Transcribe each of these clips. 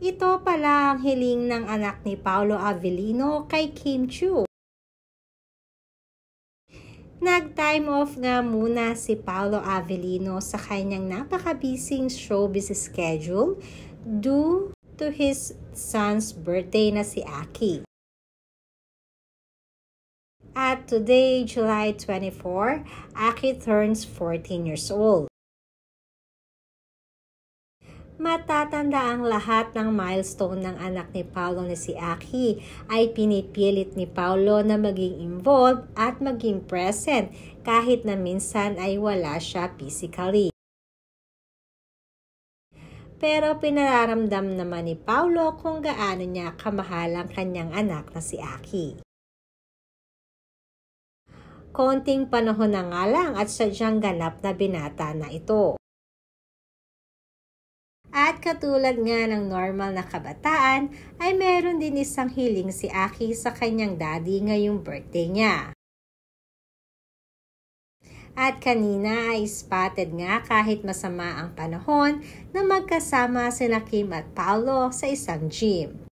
Ito pala ang hiling ng anak ni Paolo Avellino kay Kim Chiu. Nag-time off nga muna si Paolo Avellino sa kanyang napakabising showbiz schedule due to his son's birthday na si Aki. At today, July 24, Aki turns 14 years old. Matatanda ang lahat ng milestone ng anak ni Paolo na si Aki ay pinipilit ni Paolo na maging involved at maging present kahit na minsan ay wala siya physically. Pero pinararamdam naman ni Paolo kung gaano niya kamahal ang kanyang anak na si Aki. Konting panahon na nga lang at sadyang ganap na binata na ito. At katulad nga ng normal na kabataan, ay meron din isang hiling si Aki sa kanyang daddy ngayong birthday niya. At kanina ay spotted nga kahit masama ang panahon na magkasama sina Kim at Paolo sa isang gym.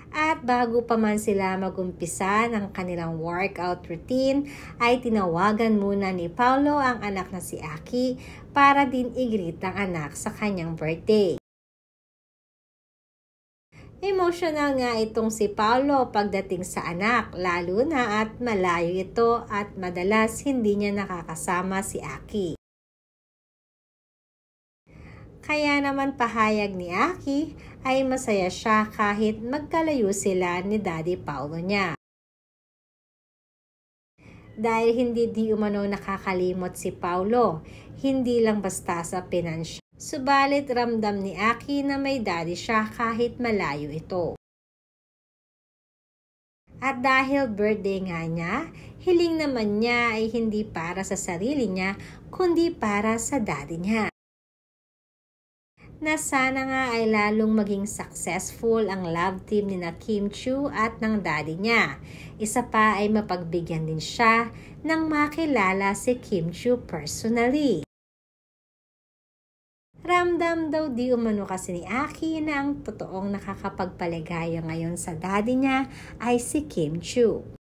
At bago pa man sila magumpisa ng kanilang workout routine, ay tinawagan muna ni Paolo ang anak na si Aki para din i-greet ang anak sa kanyang birthday. Emotional nga itong si Paolo pagdating sa anak, lalo na at malayo ito at madalas hindi niya nakakasama si Aki. Kaya naman pahayag ni Aki ay masaya siya kahit magkalayo sila ni Daddy Paolo niya. Dahil hindi di umano nakakalimot si Paolo, hindi lang basta sa pinansya. Subalit ramdam ni Aki na may daddy siya kahit malayo ito. At dahil birthday nga niya, hiling naman niya ay hindi para sa sarili niya, kundi para sa daddy niya. Na sana nga ay lalong maging successful ang love team ni na Kim Chiu at ng daddy niya. Isa pa ay mapagbigyan din siya nang makilala si Kim Chiu personally. Ramdam daw di umano kasi ni Aki na ang totoong nakakapagpaligaya ngayon sa daddy niya ay si Kim Chiu.